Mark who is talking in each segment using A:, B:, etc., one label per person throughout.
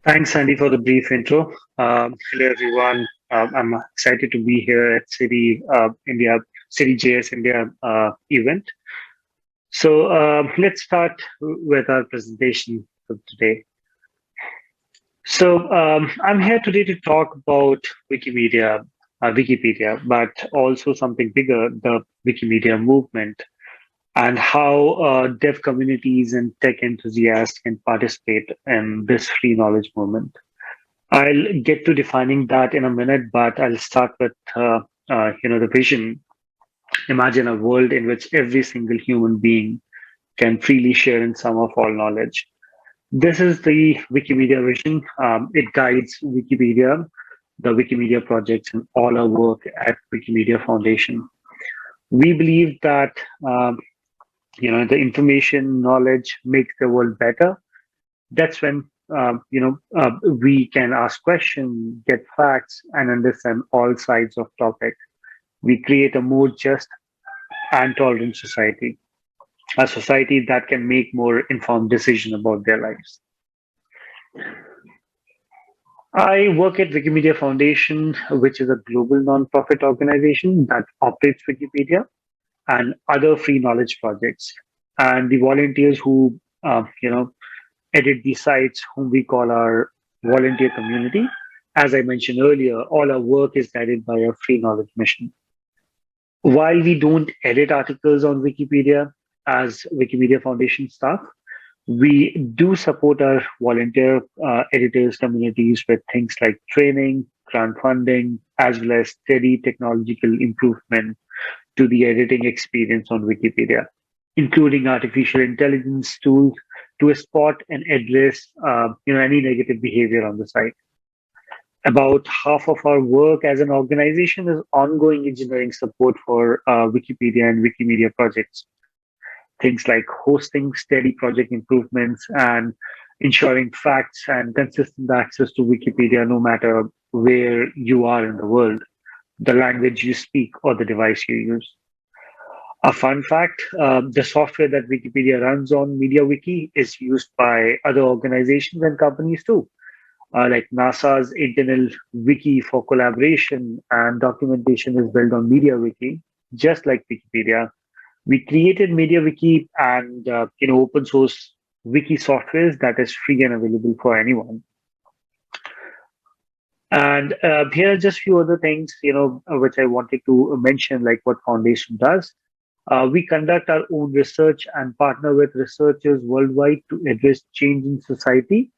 A: Thanks, Sandy, for the brief intro. Hello, everyone. I'm excited to be here at Cityjs India event. So let's start with our presentation for today. So I'm here today to talk about Wikipedia, but also something bigger, the Wikimedia movement, and how dev communities and tech enthusiasts can participate in this free knowledge movement. I'll get to defining that in a minute, but I'll start with the vision. Imagine a world in which every single human being can freely share in some of all knowledge. This is the Wikimedia vision. It guides Wikipedia, the Wikimedia projects, and all our work at Wikimedia Foundation. We believe that the information knowledge makes the world better. That's when we can ask questions, get facts, and understand all sides of topic. We create a more just and tolerant society, a society that can make more informed decisions about their lives. I work at Wikimedia Foundation, which is a global nonprofit organization that operates Wikipedia and other free knowledge projects. And the volunteers who edit the sites, whom we call our volunteer community. As I mentioned earlier, all our work is guided by a free knowledge mission. While we don't edit articles on Wikipedia as Wikimedia Foundation staff, we do support our volunteer editors communities with things like training, grant funding, as well as steady technological improvement to the editing experience on Wikipedia, including artificial intelligence tools to spot and address any negative behavior on the site. About half of our work as an organization is ongoing engineering support for Wikipedia and Wikimedia projects. Things like hosting steady project improvements and ensuring facts and consistent access to Wikipedia no matter where you are in the world, the language you speak, or the device you use. A fun fact, the software that Wikipedia runs on MediaWiki is used by other organizations and companies too, like NASA's internal wiki for collaboration and documentation is built on MediaWiki, just like Wikipedia. We created MediaWiki and open source wiki softwares that is free and available for anyone. And here are just a few other things, which I wanted to mention, like what Foundation does. We conduct our own research and partner with researchers worldwide to address change in society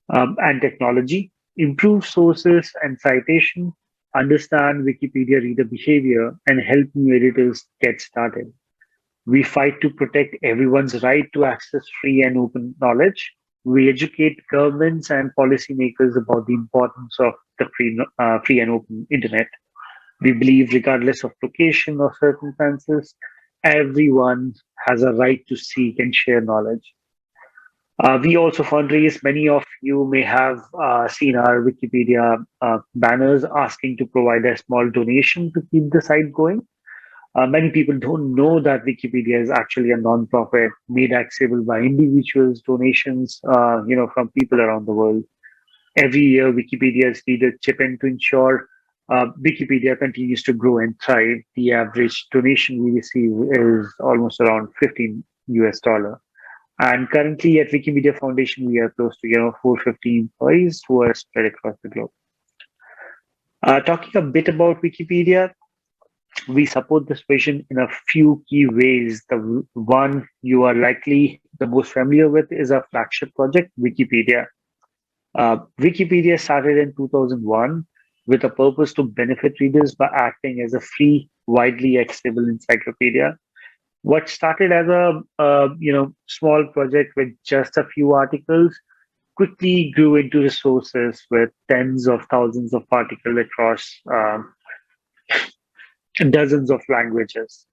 A: and technology, improve sources and citation, understand Wikipedia reader behavior, and help new editors get started. We fight to protect everyone's right to access free and open knowledge. We educate governments and policymakers about the importance of the free and open internet. We believe, regardless of location or circumstances, everyone has a right to seek and share knowledge. We also fundraise. Many of you may have seen our Wikipedia banners asking to provide a small donation to keep the site going. Many people don't know that Wikipedia is actually a non-profit made accessible by individuals, donations, from people around the world. Every year, Wikipedia's leaders chip in to ensure Wikipedia continues to grow and thrive. The average donation we receive is almost around 15 US dollar. And currently at Wikimedia Foundation, we are close to 450 employees who are spread across the globe. Talking a bit about Wikipedia, we support this vision in a few key ways. The one you are likely the most familiar with is our flagship project, Wikipedia. Wikipedia started in 2001 with a purpose to benefit readers by acting as a free, widely accessible encyclopedia. What started as a small project with just a few articles quickly grew into resources with tens of thousands of articles across dozens of languages.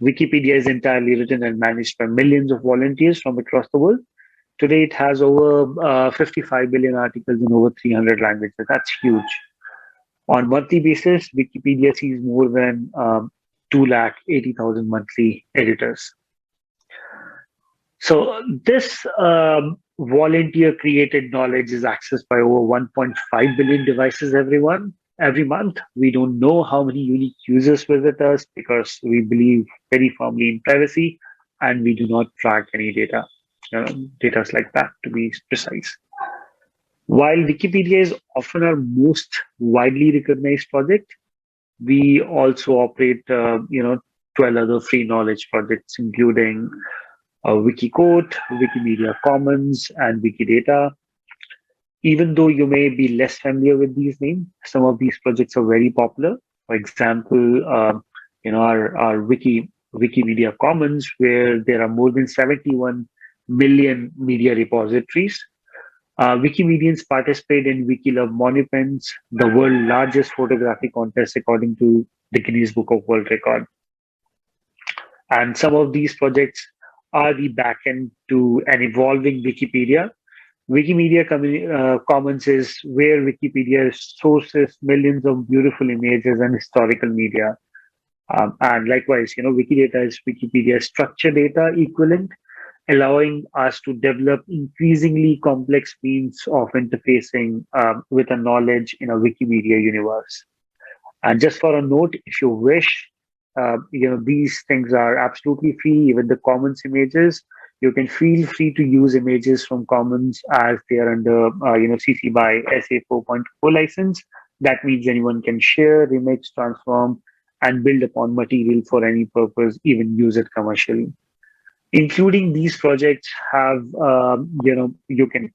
A: Wikipedia is entirely written and managed by millions of volunteers from across the world. Today, it has over 55 billion articles in over 300 languages. That's huge. On monthly basis, Wikipedia sees more than 280,000 monthly editors. So this volunteer created knowledge is accessed by over 1.5 billion devices every month. We don't know how many unique users visit us because we believe very firmly in privacy, and we do not track any data like that to be precise. While Wikipedia is often our most widely recognized project, we also operate 12 other free knowledge projects, including Wikicode, Wikimedia Commons, and Wikidata. Even though you may be less familiar with these names, some of these projects are very popular. For example, our Wikimedia Commons, where there are more than 71 million media repositories. Wikimedians participate in Wikilove Monuments, the world's largest photography contest according to the Guinness Book of World Record. And some of these projects are the backend to an evolving Wikipedia. Commons is where Wikipedia sources millions of beautiful images and historical media. And likewise, Wikidata is Wikipedia's structured data equivalent, allowing us to develop increasingly complex means of interfacing with a knowledge in a Wikimedia universe. And just for a note, if you wish, these things are absolutely free. Even the Commons images, you can feel free to use images from Commons as they are under, CC by SA 4.0 license. That means anyone can share, remix, transform, and build upon material for any purpose, even use it commercially. Including these projects have, you can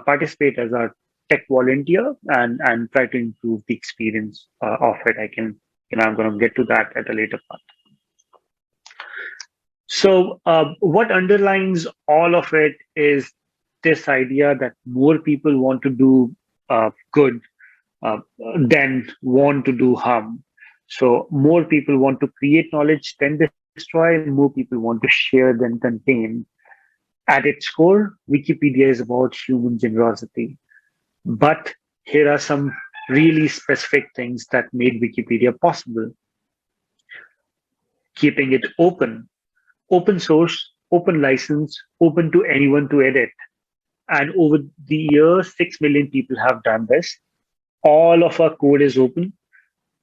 A: participate as a tech volunteer and try to improve the experience of it. I'm going to get to that at a later part. So what underlines all of it is this idea that more people want to do good than want to do harm. So more people want to create knowledge than destroy, more people want to share than contain. At its core, Wikipedia is about human generosity. But here are some really specific things that made Wikipedia possible. Keeping it open source, open license, open to anyone to edit. And over the years, 6 million people have done this. All of our code is open.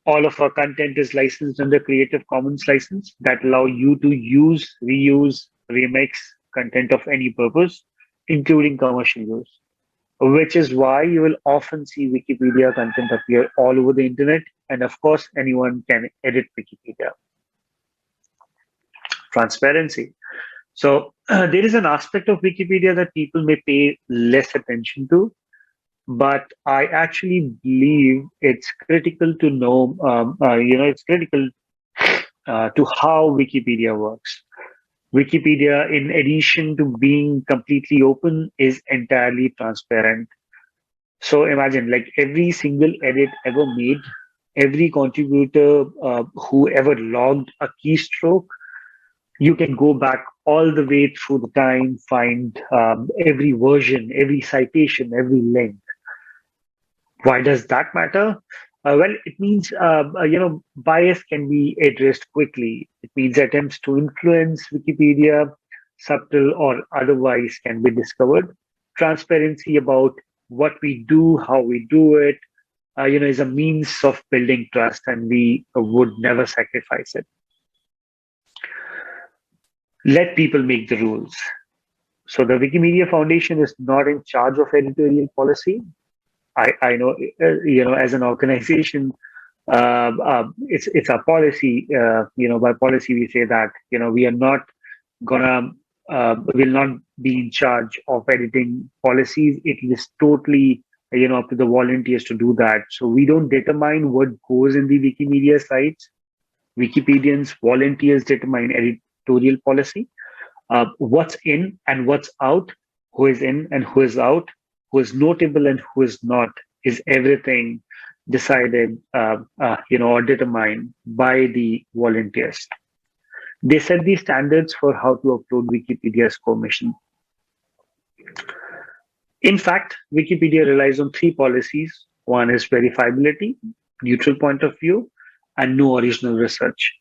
A: All of our content is licensed under Creative Commons license that allow you to use, reuse, remix content of any purpose, including commercial use, which is why you will often see Wikipedia content appear all over the internet. And of course, anyone can edit Wikipedia. Transparency. So there is an aspect of Wikipedia that people may pay less attention to, but I actually believe it's critical to know, it's critical to how Wikipedia works. Wikipedia, in addition to being completely open, is entirely transparent. So imagine like every single edit ever made, every contributor who ever logged a keystroke, you can go back all the way through the time, find every version, every citation, every link. Why does that matter? Well, it means bias can be addressed quickly. It means attempts to influence Wikipedia, subtle or otherwise, can be discovered. Transparency about what we do, how we do it, is a means of building trust, and we would never sacrifice it. Let people make the rules. So the Wikimedia Foundation is not in charge of editorial policy. I know, as an organization, it's a policy. By policy we say that we are not gonna will not be in charge of editing policies. It is totally up to the volunteers to do that. So we don't determine what goes in the Wikimedia sites. Wikipedians, volunteers determine editorial policy. What's in and what's out, who is in and who is out, who is notable and who is not, is everything decided, or determined by the volunteers. They set the standards for how to upload Wikipedia's core mission. In fact, Wikipedia relies on 3 policies. One is verifiability, neutral point of view, and no original research.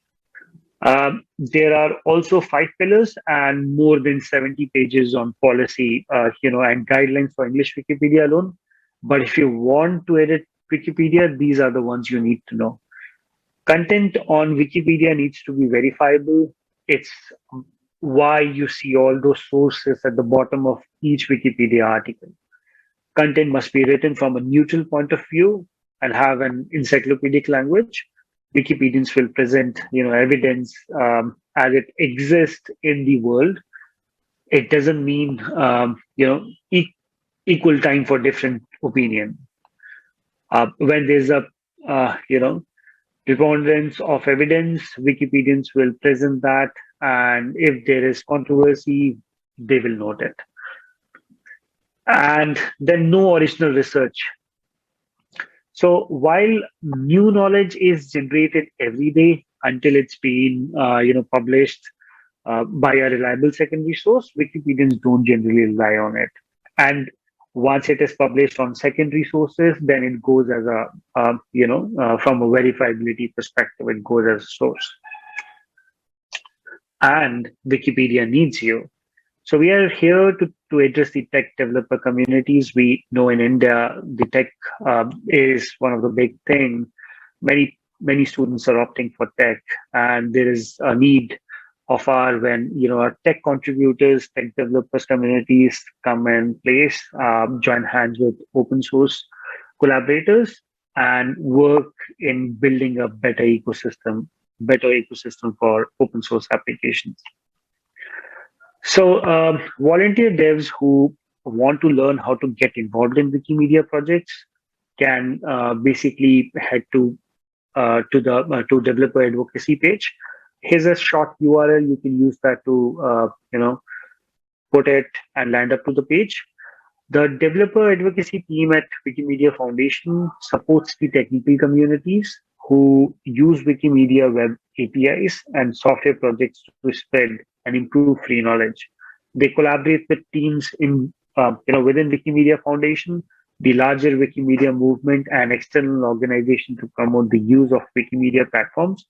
A: There are also 5 pillars and more than 70 pages on policy, and guidelines for English Wikipedia alone. But if you want to edit Wikipedia, these are the ones you need to know. Content on Wikipedia needs to be verifiable. It's why you see all those sources at the bottom of each Wikipedia article. Content must be written from a neutral point of view and have an encyclopedic language. Wikipedians will present, evidence as it exists in the world. It doesn't mean, equal time for different opinion. When there's a, preponderance of evidence, Wikipedians will present that, and if there is controversy, they will note it. And then no original research. So while new knowledge is generated every day until it's been, published by a reliable secondary source, Wikipedians don't generally rely on it. And once it is published on secondary sources, then it goes as from a verifiability perspective, it goes as a source. And Wikipedia needs you. So we are here to address the tech developer communities. We know in India, the tech is one of the big things. Many students are opting for tech, and there is a need of our when our tech contributors, tech developers communities come in place, join hands with open source collaborators, and work in building a better ecosystem for open source applications. So, volunteer devs who want to learn how to get involved in Wikimedia projects can basically head to developer advocacy page. Here's a short URL. You can use that to put it and land up to the page. The developer advocacy team at Wikimedia Foundation supports the technical communities who use Wikimedia web APIs and software projects to spread and improve free knowledge. They collaborate with teams within Wikimedia Foundation, the larger Wikimedia movement, and external organizations to promote the use of Wikimedia platforms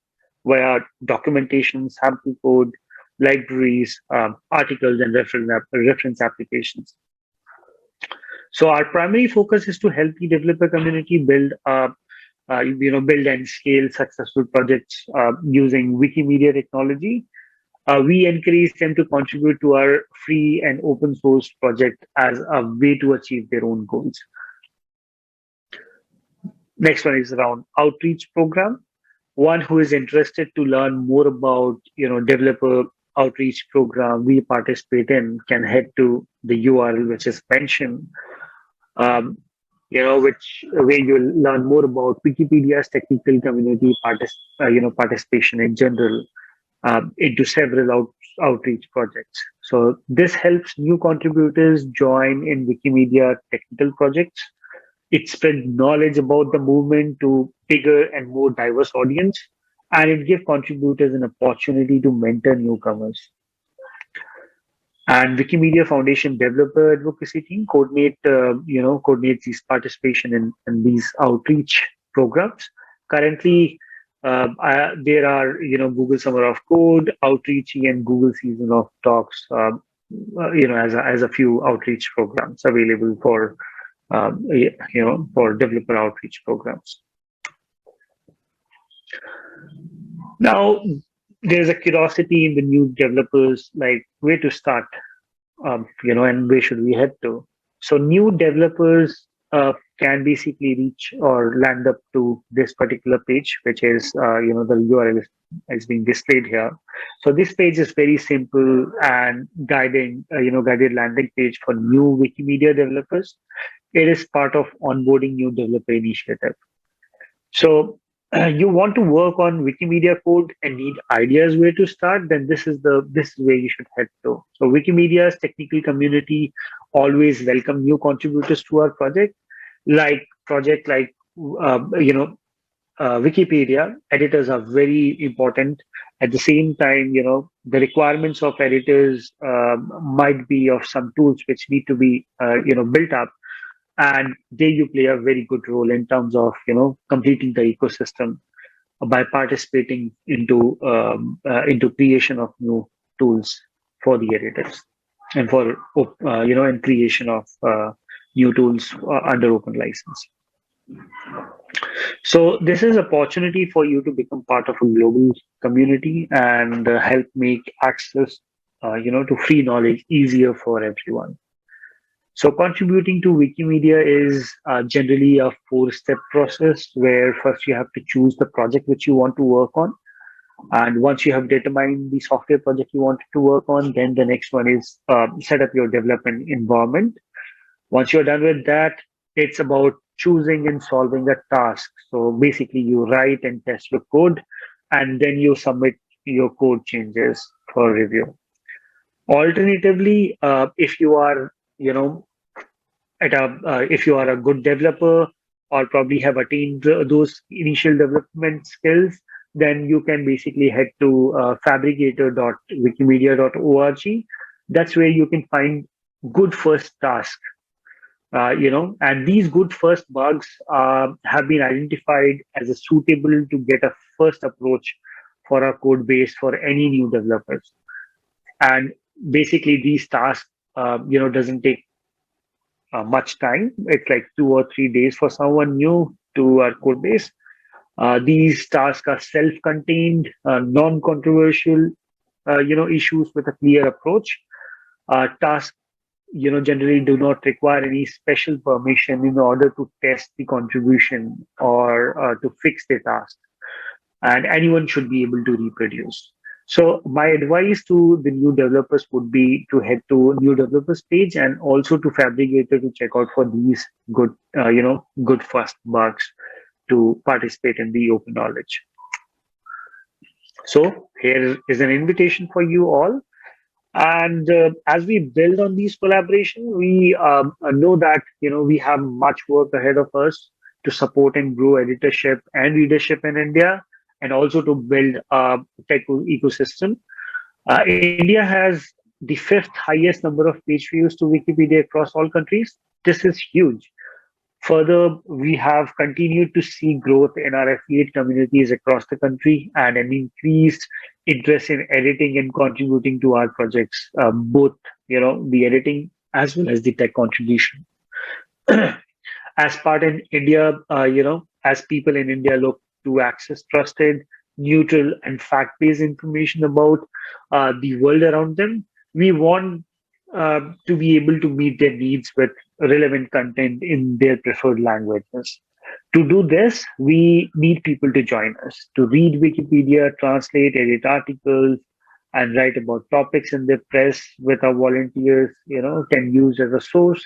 A: via documentation, sample code, libraries, articles, and reference applications. So our primary focus is to help the developer community build and scale successful projects using Wikimedia technology. We encourage them to contribute to our free and open source project as a way to achieve their own goals. Next one is around outreach program. One who is interested to learn more about developer outreach program we participate in can head to the URL which is mentioned. Which way you'll learn more about Wikipedia's technical community participation in general into several outreach projects. So this helps new contributors join in Wikimedia technical projects. It spreads knowledge about the movement to bigger and more diverse audience, and it gives contributors an opportunity to mentor newcomers. And Wikimedia Foundation developer advocacy team coordinates these participation in these outreach programs. Currently, there are Google Summer of Code, Outreachy, and Google Season of Talks. As a few outreach programs available for for developer outreach programs. Now, there's a curiosity in the new developers, like where to start, and where should we head to. So new developers can basically reach or land up to this particular page, which is, the URL is being displayed here. So this page is very simple and guided landing page for new Wikimedia developers. It is part of onboarding new developer initiative. So you want to work on Wikimedia code and need ideas where to start, then this is where you should head to. So Wikimedia's technical community always welcome new contributors to our project. Wikipedia editors are very important. At the same time, the requirements of editors might be of some tools which need to be built up. And there you play a very good role in terms of completing the ecosystem. by participating into creation of new tools for the editors and for and creation of new tools under open license. So this is opportunity for you to become part of a global community and help make access to free knowledge easier for everyone. So contributing to Wikimedia is generally a four-step process where first you have to choose the project which you want to work on. And once you have determined the software project you want to work on, then the next one is set up your development environment. Once you're done with that, it's about choosing and solving a task. So basically, you write and test your code, and then you submit your code changes for review. Alternatively, if you are, if you are a good developer or probably have attained those initial development skills, then you can basically head to fabricator.wikimedia.org. That's where you can find good first task, and these good first bugs have been identified as a suitable to get a first approach for a code base for any new developers. And basically, these tasks, doesn't take much time. It's like 2 or 3 days for someone new to our code base. These tasks are self-contained, non-controversial, issues with a clear approach. Tasks generally do not require any special permission in order to test the contribution or to fix the task, and anyone should be able to reproduce. So my advice to the new developers would be to head to new developers page and also to Fabricator to check out for these good first bugs to participate in the open knowledge. So here is an invitation for you all. And as we build on these collaboration, we know that we have much work ahead of us to support and grow editorship and readership in India, and also to build a tech ecosystem. India has the fifth highest number of page views to Wikipedia across all countries. This is huge. Further, we have continued to see growth in our affiliate communities across the country and an increased interest in editing and contributing to our projects, both the editing as well as the tech contribution. As part in India, as people in India look to access trusted, neutral, and fact-based information about the world around them, we want to be able to meet their needs with relevant content in their preferred languages. To do this, we need people to join us to read Wikipedia, translate, edit articles, and write about topics in the press with our volunteers, can use as a source.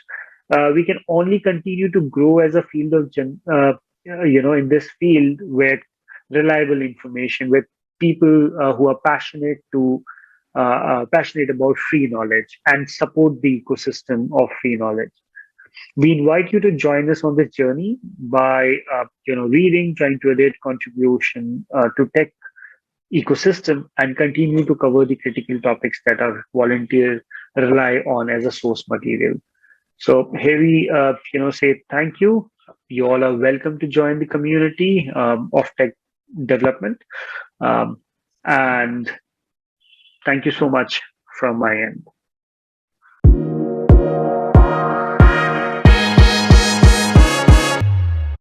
A: We can only continue to grow as a field of, in this field where reliable information, with people who are passionate about free knowledge and support the ecosystem of free knowledge. We invite you to join us on this journey by, reading, trying to edit contribution to tech ecosystem, and continue to cover the critical topics that our volunteers rely on as a source material. So here we, say thank you. You all are welcome to join the community of tech development, and thank you so much from my end.